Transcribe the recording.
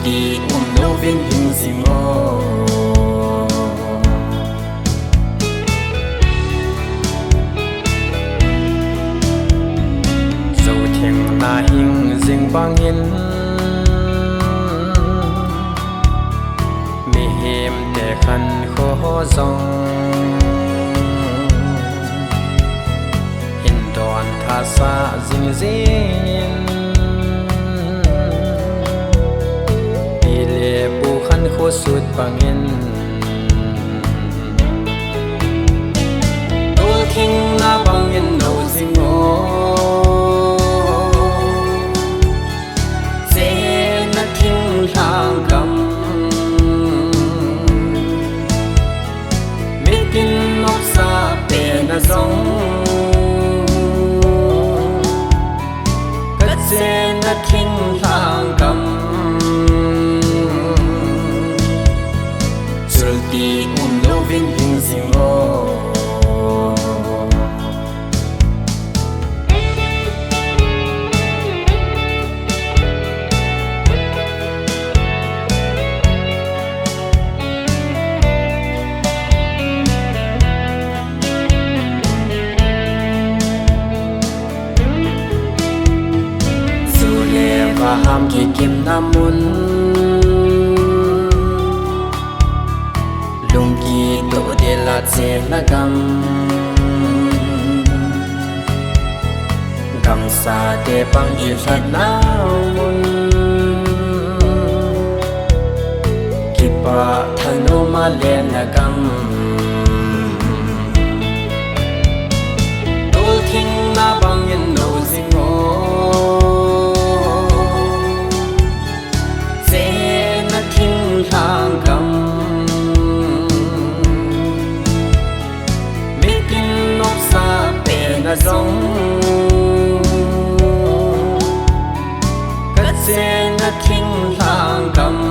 đi lâu viên hình gì ngô dẫu thiên na hình dinh băng in mi hiểm để khăn khó dòng hình đòn tha xa dinh dinh bu khăn khô suốt bằng in tôi thinh na bằng in đầu dinh ngô dễ na thinh lang cầm mít tin ngọc xa bề na giống cất dễ na thinh lang cầm đi lâu viên hình gì ngô dù lệ và ham khi kiếm nam muốn lung kỳ tổ để là dễ là gầm gầm xa để bằng yêu sát nào kỳ bà thân ô mà lên là gầm tôi thinh na bằng yên đầu dinh ngô dễ na thinh lang gầm na giống cất dễ na thinh lang cầm